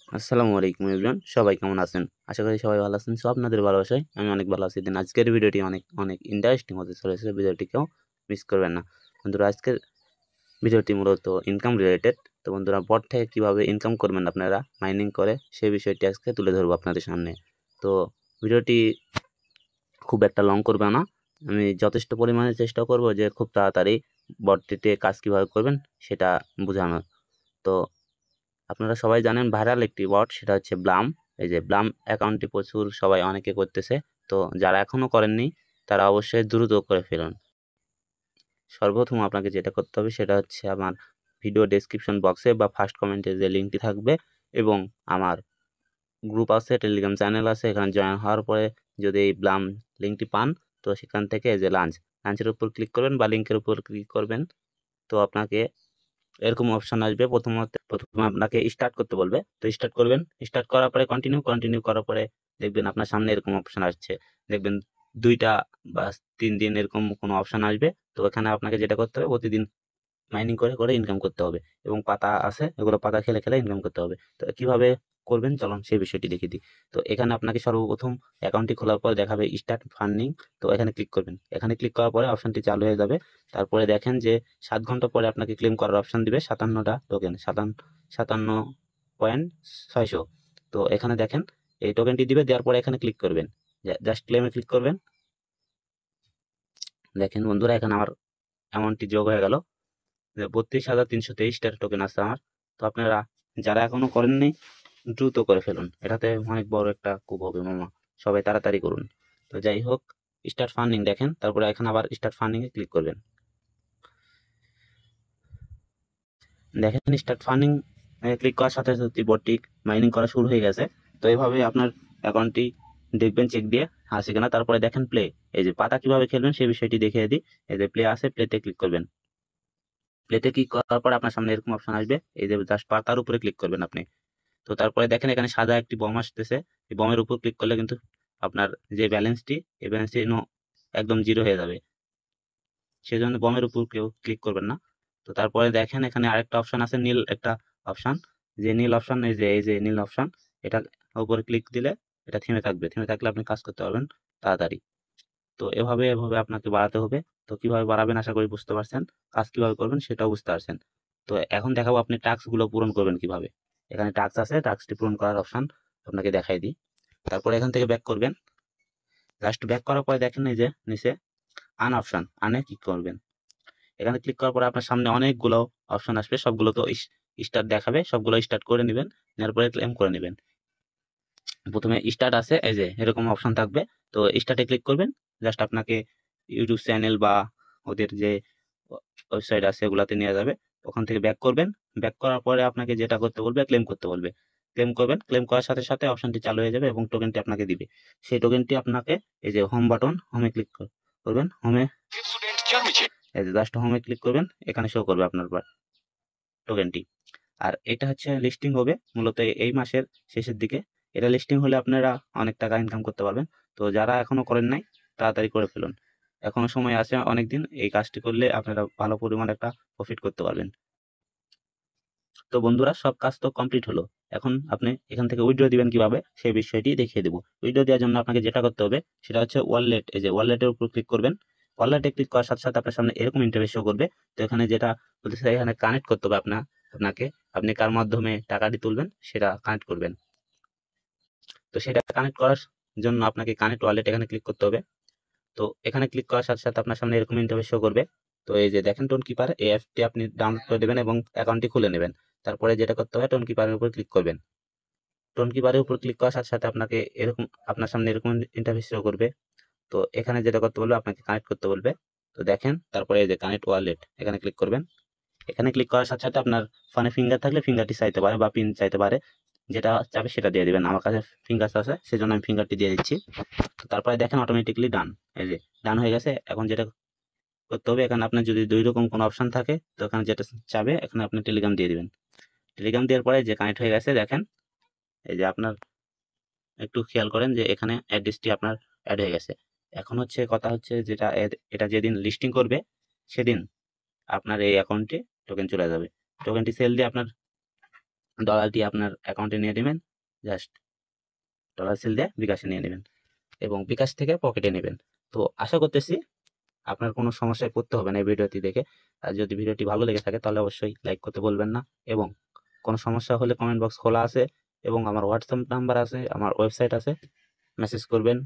আসসালামু আলাইকুম এভরিওয়ান, সবাই কেমন আছেন? আশা করি সবাই ভালো আছেন। সো আপনাদের ভালোবাসায় আমি অনেক ভালো আছি। দেন আজকের ভিডিওটি অনেক অনেক ইন্টারেস্টিং হতে চলেছে। ভিডিওটিকেও মিস করবেন না বন্ধুরা। আজকের ভিডিওটি মূলত ইনকাম রিলেটেড। তো বন্ধুরা, বট থেকে কীভাবে ইনকাম করবেন আপনারা মাইনিং করে, সেই বিষয়টি আজকে তুলে ধরবো আপনাদের সামনে। তো ভিডিওটি খুব একটা লং করবে না। আমি যথেষ্ট পরিমাণে চেষ্টা করব যে খুব তাড়াতাড়ি বটটিতে কাজ কীভাবে করবেন সেটা বোঝানোর। তো আপনারা সবাই জানেন ভাইরাল একটি বট, সেটা হচ্ছে ব্লাম। এই যে ব্লাম অ্যাকাউন্টটি প্রচুর সবাই অনেকে করতেছে। তো যারা এখনও করেননি তারা অবশ্যই দ্রুত করে ফেলুন। সর্বপ্রথম আপনাকে যেটা করতে হবে সেটা হচ্ছে আমার ভিডিও ডেসক্রিপশন বক্সে বা ফার্স্ট কমেন্টে যে লিঙ্কটি থাকবে, এবং আমার গ্রুপ আছে, টেলিগ্রাম চ্যানেল আছে, এখানে জয়েন হওয়ার পরে যদি এই ব্লাম লিঙ্কটি পান, তো সেখান থেকে যে লাঞ্চের উপর ক্লিক করবেন বা লিঙ্কের উপর ক্লিক করবেন। তো আপনাকে এরকম অপশন আসবে। প্রথমে আপনাকে স্টার্ট করতে বলবে, তো স্টার্ট করবেন। স্টার্ট করার পরে কন্টিনিউ করার পরে দেখবেন আপনার সামনে এরকম অপশন আসছে। দেখবেন 2টা বা 3 দিন এরকম কোনো অপশন আসবে। তো এখানে আপনাকে যেটা করতে হবে, প্রতিদিন মাইনিং করে করে ইনকাম করতে হবে, এবং পাতা আছে এগুলো পাতা খেলে খেলে ইনকাম করতে হবে। তো কিভাবে করবেন চলুন সেই বিষয়টি দেখিয়ে দিই। তো এখানে আপনাকে সর্বপ্রথম অ্যাকাউন্টটি খোলার পর দেখাবে স্টার্ট ফান্ডিং। তো এখানে ক্লিক করবেন। এখানে ক্লিক করার পরে অপশনটি চালু হয়ে যাবে। তারপরে দেখেন যে 7 ঘন্টা পরে আপনাকে ক্লেম করার অপশন দিবে 57টা টোকেন, 57.600। তো এখানে দেখেন এই টোকেনটি দিবে, দেওয়ার পরে এখানে ক্লিক করবেন, জাস্ট ক্লেমে ক্লিক করবেন। দেখেন বন্ধুরা, এখানে আমার অ্যামাউন্টটি যোগ হয়ে গেল। 32,323 টোকেন আছে আমার। তো আপনারা যারা এখনো করেননি দ্রুত করে ফেলুন, এটাতে অনেক বড় একটা কুপ হবে মামা। সবাই তাড়াতাড়ি করুন। তো যাই হোক, স্টার্ট ফান্ডিং দেখেন, তারপরে এখানে আবার স্টার্ট ফান্ডিং এ ক্লিক করবেন। দেখেন স্টার্ট ফান্ডিং ক্লিক করার সাথে সাথে বটটি মাইনিং করা শুরু হয়ে গেছে। তো এইভাবে আপনার অ্যাকাউন্টটি দেখবেন চেক দিয়ে আসে কিনা। তারপরে দেখেন প্লে, এই যে পাতা কিভাবে খেলবেন সেই বিষয়টি দেখিয়ে দিই। এই যে প্লে আছে, প্লেতে ক্লিক করবেন। প্লেতে ক্লিক করার পর আপনার সামনে এরকম অপশন আসবে, এই যে জাস্ট পাতার উপরে ক্লিক করবেন আপনি। তো তারপরে দেখেন এখানে সাদা একটি বম আসতেছে। এই বমের উপর ক্লিক করলে কিন্তু আপনার যে ব্যালেন্সটি, এই ব্যালেন্সটি একদম জিরো হয়ে যাবে। সেজন্য বমের উপর কেউ ক্লিক করবেন না। তো তারপরে দেখেন এখানে আরেকটা অপশন আছে, নীল একটা অপশন। যে নীল অপশন, এই যে নীল অপশন, এটা উপরে ক্লিক দিলে এটা থেমে থাকবে। থেমে থাকলে আপনি কাজ করতে পারবেন তাড়াতাড়ি। তো এভাবে এভাবে আপনাকে বাড়াতে হবে। তো কিভাবে বাড়াবেন আশা করি বুঝতে পারছেন। কাজ কিভাবে করবেন সেটাও বুঝতে পারছেন। তো এখন দেখাবো আপনি টাস্ক গুলো পূরণ করবেন কিভাবে। এখানে টাস্ক আছে, টাস্কটি পূরণ করার অপশন আপনাকে দেখাই দিই। তারপরে এখান থেকে ব্যাক করবেন। জাস্ট ব্যাক করার পরে দেখেন এই যে নিচে আন অপশন, আনে ক্লিক করবেন। এখানে ক্লিক করার পরে আপনার সামনে অনেকগুলো অপশন আসবে, সবগুলো তো স্টার্ট দেখাবে, সবগুলো স্টার্ট করে নেবেন। নেওয়ার পরে ক্লেম করে নেবেন। প্রথমে স্টার্ট আছে, এই যে এরকম অপশন থাকবে। তো স্টার্টে ক্লিক করবেন। জাস্ট আপনাকে ইউটিউব চ্যানেল বা ওদের যে ওয়েবসাইট আছে ওগুলাতে নিয়ে যাবে। ওখান থেকে ব্যাক করবেন। ব্যাক করার পরে আপনাকে যেটা করতে বলবে, ক্লেম করতে বলবে। ক্লেম করবেন। ক্লেম করার সাথে সাথে অপশনটি চালু হয়ে যাবে এবং টোকেনটি আপনাকে দিবে। সেই টোকেনটি আপনাকে এই যে হোম বাটন, হোমে ক্লিক করবেন। হোমে এই যে জাস্ট হোমে ক্লিক করবেন, এখানে শো করবে আপনার টোকেনটি। আর এটা হচ্ছে লিস্টিং হবে মূলত এই মাসের শেষের দিকে। এটা লিস্টিং হলে আপনারা অনেক টাকা ইনকাম করতে পারবেন। তো যারা এখনো করেন নাই তাড়াতাড়ি করে ফেলুন, এখনো সময় আছে অনেক দিন। এই কাজটি করলে আপনারা ভালো পরিমাণ একটা প্রফিট করতে পারবেন। তো বন্ধুরা, সব কাজ তো কমপ্লিট হলো। এখন আপনি এখান থেকে উইথড্র দিবেন কিভাবে সেই বিষয়টি দেখিয়ে দেবো। উইথড্র দেওয়ার জন্য আপনাকে যেটা করতে হবে সেটা হচ্ছে ওয়ালেট। এই যে ওয়ালেটের উপর ক্লিক করবেন। ওয়ালেটে ক্লিক করার সাথে সাথে আপনার সামনে এরকম ইন্টারফেস শো করবে। তো এখানে যেটা বলতেছে, এখানে কানেক্ট করতে হবে আপনাকে আপনি কার মাধ্যমে টাকাটি তুলবেন সেটা কানেক্ট করবেন। তো সেটা কানেক্ট করার জন্য আপনাকে কানেক্ট ওয়ালেট এখানে ক্লিক করতে হবে। তো এখানে ক্লিক করার সাথে সাথে আপনার সামনে এরকম ইন্টারফেস শো করবে। তো এই যে দেখেন টোন কিপার, এই অ্যাপটি আপনি ডাউনলোড করে দেবেন এবং অ্যাকাউন্টটি খুলে নেবেন। তারপরে যেটা করতে হবে, টোন কিপারের উপর ক্লিক করবেন। টোন কিপারের উপর ক্লিক করার সাথে সাথে আপনাকে এরকম আপনার সামনে এরকম ইন্টারফেস শো করবে। তো এখানে যেটা করতে বলবে, আপনাকে কানেক্ট করতে বলবে। তো দেখেন তারপরে এই যে কানেক্ট ওয়ালেট, এখানে ক্লিক করবেন। এখানে ক্লিক করার সাথে সাথে আপনার ফোনে ফিঙ্গার থাকলে ফিঙ্গারটি চাইতে পারে বা পিন চাইতে পারে, যেটা চাবে সেটা দিয়ে দিবেন। আমার কাছে ফিঙ্গার আছে সেজন্য আমি ফিঙ্গারটি দিয়ে দিচ্ছি। তো তারপরে দেখেন অটোমেটিকলি ডান, এই যে ডান হয়ে গেছে। এখন যেটা করতে হবে, এখানে আপনার যদি 2 রকম কোনো অপশন থাকে, তো এখানে যেটা চাবে এখানে আপনি টেলিগ্রাম দিয়ে দিবেন। টেলিগ্রাম দেওয়ার পরে যে কানেক্ট হয়ে গেছে দেখেন, এই যে আপনার একটু খেয়াল করেন যে এখানে অ্যাড্রেসটি আপনার অ্যাড হয়ে গেছে। এখন হচ্ছে কথা হচ্ছে যেটা এটা যেদিন লিস্টিং করবে সেদিন আপনার এই অ্যাকাউন্টে টোকেন চলে যাবে। টোকেনটি সেল দিয়ে আপনার ডলারটি আপনার অ্যাকাউন্টে নিয়ে নেবেন, জাস্ট ডলার সেল দিয়ে বিকাশে নিয়ে নেবেন এবং বিকাশ থেকে পকেটে নেবেন। তো আশা করতেছি আপনার কোনো সমস্যায় পড়তে হবে না এই ভিডিওটি দেখে। আর যদি ভিডিওটি ভালো লেগে থাকে তাহলে অবশ্যই লাইক করতে বলবেন না, এবং কোনো সমস্যা হলে কমেন্ট বক্স খোলা আছে এবং আমার হোয়াটসঅ্যাপ নাম্বার আছে, আমার ওয়েবসাইট আছে, মেসেজ করবেন,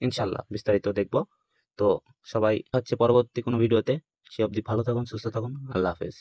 ইনশাল্লাহ বিস্তারিত দেখব। তো সবাই হচ্ছে পরবর্তী কোনো ভিডিওতে, সে অবধি ভালো থাকুন, সুস্থ থাকুন, আল্লাহ হাফেজ।